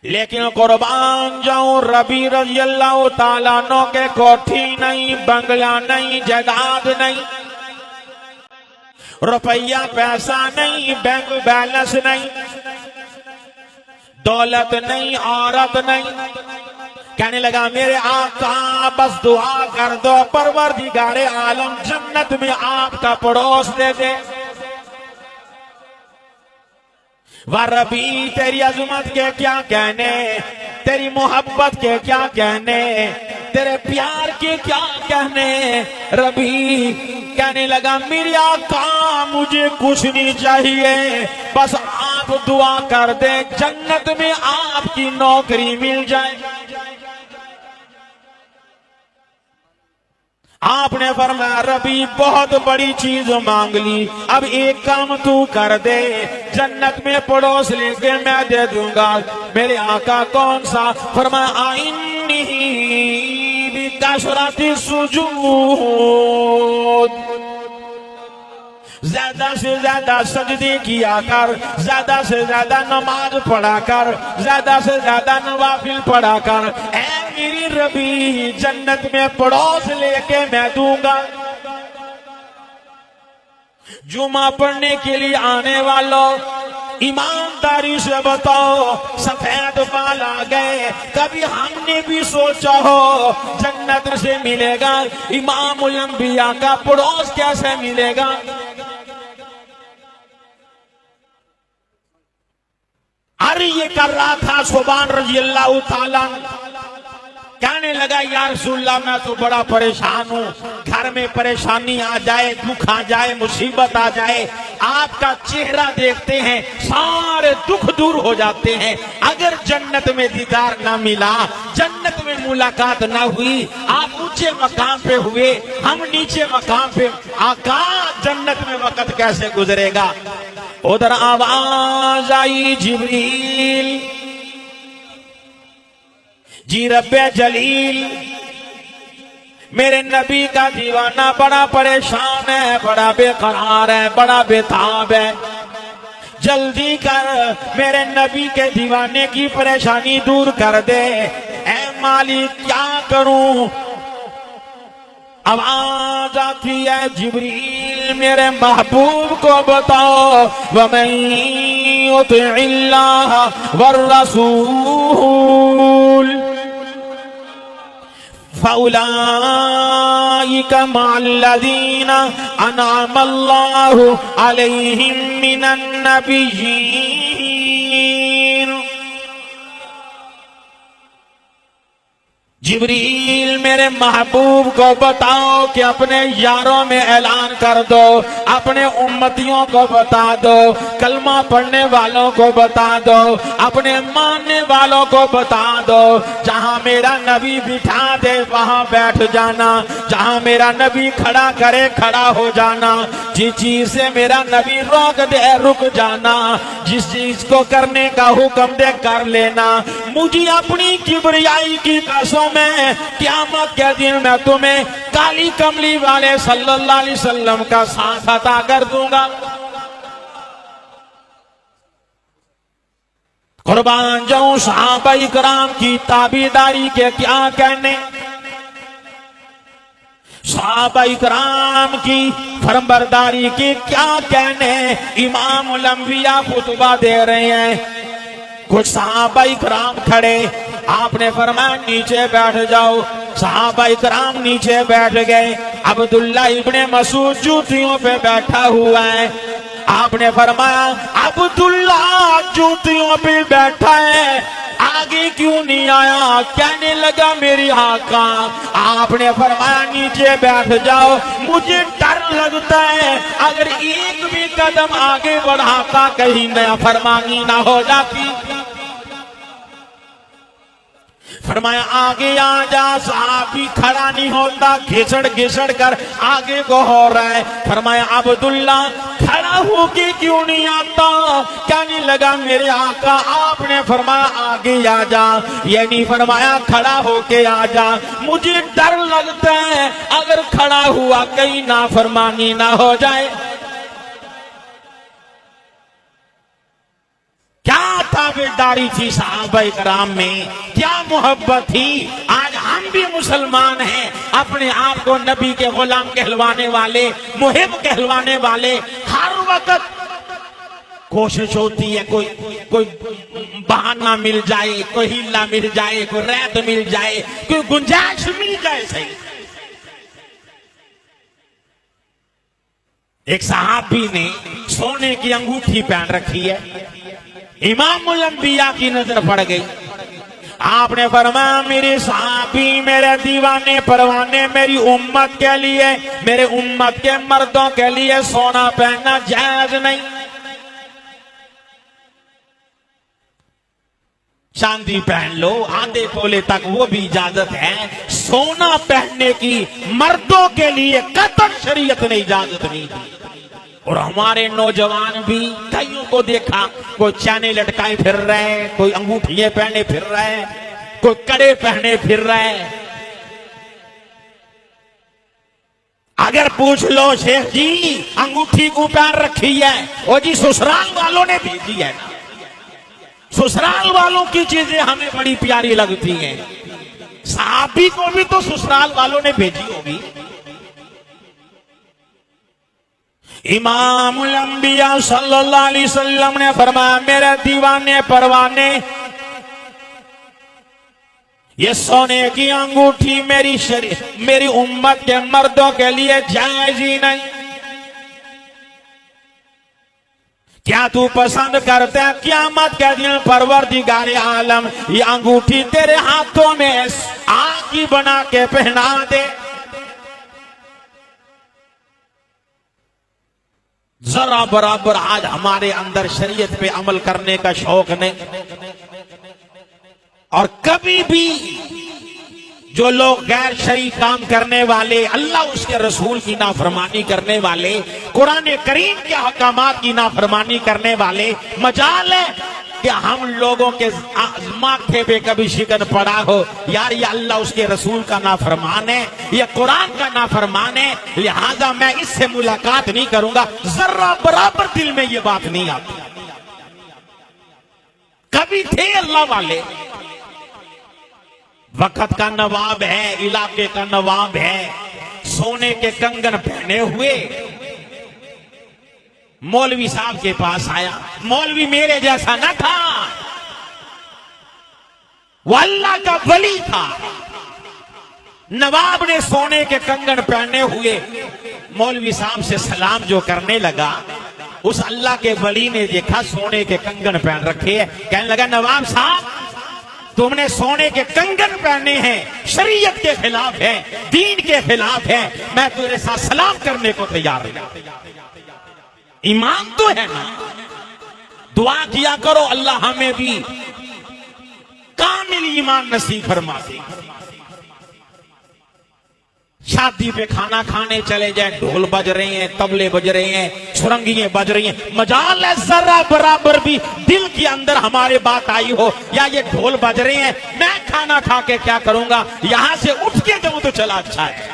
लेकिन कुर्बान जाऊं रबी रजी अल्लाह ताला अन्हु के कोठी नहीं, बंगला नहीं, जायदाद नहीं, रुपया पैसा नहीं, बैंक बैलेंस नहीं, दौलत नहीं, औरत नहीं। कहने लगा मेरे आका बस दुआ कर दो परवरदिगारे आलम जन्नत में आपका पड़ोस दे दे। वाह रबी तेरी अजमत के क्या कहने, तेरी मोहब्बत के क्या कहने, तेरे प्यार के क्या कहने। रबी कहने लगा मेरे आका मुझे कुछ नहीं चाहिए, बस आप दुआ कर दे जन्नत में आपकी नौकरी मिल जाए। आपने फरमाया रबी बहुत बड़ी चीज मांग ली, अब एक काम तू कर दे, जन्नत में पड़ोस लेके मैं दे दूंगा। मेरे आका कौन सा? फरमाया आइन्नी बिकसरति सुजूद, ज्यादा से ज्यादा सजदे किया कर, ज्यादा से ज्यादा नमाज पढ़ा कर, ज्यादा से ज्यादा नवाफिल पढ़ा कर। ऐ मेरी रबी जन्नत में पड़ोस लेके मैं दूंगा। जुमा पढ़ने के लिए आने वालों ईमानदारी से बताओ, सफेद बाल आ गए, कभी हमने भी सोचा हो जन्नत से मिलेगा, इमामुल अंबिया का पड़ोस कैसे मिलेगा? अरे ये कर रहा था सुभान रजी अल्लाह ताला। कहने लगा या रसूलल्लाह मैं तो बड़ा परेशान हूँ, घर में परेशानी आ जाए, दुख आ जाए, मुसीबत आ जाए, आपका चेहरा देखते हैं सारे दुख दूर हो जाते हैं। अगर जन्नत में दीदार ना मिला, जन्नत में मुलाकात ना हुई, आप ऊंचे मकाम पे हुए, हम नीचे मकाम पे, आका जन्नत में वक्त कैसे गुजरेगा? उधर आवाज आई जिब्रील जी रब्बे जलील, मेरे नबी का दीवाना बड़ा परेशान है, बड़ा बेकरार है, बड़ा बेताब है, जल्दी कर मेरे नबी के दीवाने की परेशानी दूर कर दे। ऐ मालिक क्या करूं? आवाज आती है जिब्रील मेरे महबूब को बताओ, वमन युतिइल्लाह वर्रसूल फउलाइका मअल्लज़ीना अनअमल्लाहु अलैहिम मिनन नबिय्यीन। जिब्रील मेरे महबूब को बताओ कि अपने यारों में ऐलान कर दो, अपने उम्मतियों को बता दो, कलमा पढ़ने वालों को बता दो, अपने मानने वालों को बता दो, जहां मेरा नबी बिठा दे वहां बैठ जाना, जहां मेरा नबी खड़ा करे खड़ा हो जाना, जिस चीज से मेरा नबी रोक दे रुक जाना, जिस चीज को करने का हुक्म दे कर लेना। मुझे अपनी किबरियाई की कसम में क़यामत के दिन मैं तुम्हें काली कमली वाले सल्लल्लाहु अलैहि वसल्लम का साथ अता कर दूंगा। कुर्बान जाऊं सहाबा इकराम की ताबीदारी के क्या कहने, सहाबा इकराम की फरमाबरदारी की क्या कहने। इमामुल अंबिया खुतबा दे रहे हैं, कुछ सहाबा इकराम खड़े, आपने फरमाया नीचे बैठ जाओ, सहाबा इकराम नीचे बैठ गए। अब्दुल्ला इब्ने मसूद जूतियों पे बैठा हुआ है, आपने फरमाया अब्दुल्ला जूतियों पे बैठा है, आगे क्यों नहीं आया? कहने लगा मेरी आका, आपने फरमाया नीचे बैठ जाओ, मुझे डर लगता है अगर एक भी कदम आगे बढ़ाता कहीं नया फरमानी ना हो जाती। फरमाया आगे आ जा, सहाबी खड़ा नहीं होता, घिसड़ घिसड़ कर आगे को हो रहा है। फरमाया अब्दुल्ला खड़ा होके क्यों नहीं आता? कहने लगा मेरे आका, आपने फरमाया आगे आ जा, ये नहीं फरमाया खड़ा होके आ जा, मुझे डर लगता है अगर खड़ा हुआ कहीं नाफरमानी ना हो जाए। क्या था ताबेदारी थी सहाबाए कराम में, क्या मोहब्बत थी। आज हम भी मुसलमान हैं, अपने आप को नबी के गुलाम कहलवाने वाले, मुहिब कहलवाने वाले, हर वक्त कोशिश होती है कोई बहाना मिल जाए, कोई हिला मिल जाए, कोई रैत मिल जाए, कोई गुंजाइश मिल जाए। सही एक सहाबी ने सोने की अंगूठी पहन रखी है, इमामुल अंबिया की नजर पड़ गई। आपने फरमाया मेरे सहाबी, मेरे दीवाने परवाने, मेरी उम्मत के लिए, मेरे उम्मत के मर्दों के लिए सोना पहनना जायज नहीं। चांदी पहन लो आधे तोले तक, वो भी इजाजत है। सोना पहनने की मर्दों के लिए कतई शरीयत ने इजाजत नहीं दी। और हमारे नौजवान भी कईयों को देखा, कोई चैने लटकाए फिर रहे, कोई अंगूठियां पहने फिर रहे, कोई कड़े पहने फिर रहे। अगर पूछ लो शेख जी अंगूठी को पहन रखी है, ओ जी ससुराल वालों ने भेजी है ना, ससुराल वालों की चीजें हमें बड़ी प्यारी लगती हैं। साहबी को भी तो ससुराल वालों ने भेजी होगी। इमामुल अंबिया सल्लल्लाहु अलैहि वसल्लम ने फरमाया मेरे दीवाने परवाने, ये सोने की अंगूठी मेरी उम्मत के मर्दों के लिए जायज ही नहीं। क्या तू पसंद करता है क़यामत के दिन परवरदिगार आलम ये अंगूठी तेरे हाथों में आग बना के पहना दे? जरा बराबर आज हमारे अंदर शरीयत पे अमल करने का शौक नहीं। और कभी भी जो लोग गैर शरई काम करने वाले, अल्लाह उसके रसूल की नाफरमानी करने वाले, कुरान करीम के हकामात की नाफरमानी करने वाले, मजाल है कि हम लोगों के माथे पे कभी शिकन पड़ा हो, यार ये अल्लाह उसके रसूल का नाफरमान है, ये कुरान का नाफरमान है, लिहाजा मैं इससे मुलाकात नहीं करूंगा। जरा बराबर दिल में ये बात नहीं आती। कभी थे अल्लाह वाले, वक्त का नवाब है, इलाके का नवाब है, सोने के कंगन पहने हुए मौलवी साहब के पास आया। मौलवी मेरे जैसा न था, वो अल्लाह का वली था। नवाब ने सोने के कंगन पहने हुए मौलवी साहब से सलाम जो करने लगा, उस अल्लाह के वली ने देखा सोने के कंगन पहन रखे हैं। कहने लगा नवाब साहब तुमने सोने के कंगन पहने हैं, शरीयत के खिलाफ है, दीन के खिलाफ है, मैं तेरे साथ सलाम करने को तैयार हूं। ईमान तो है ना, दुआ किया करो अल्लाह हमें भी कामिल ईमान नसीब फरमा दे। शादी पे खाना खाने चले जाए, ढोल बज रहे हैं, तबले बज रहे हैं, सुरंगियां बज रही हैं, मजाल है जरा बराबर भी दिल के अंदर हमारे बात आई हो, या ये ढोल बज रहे हैं मैं खाना खा के क्या करूंगा, यहां से उठ के जाऊं तो चला अच्छा है।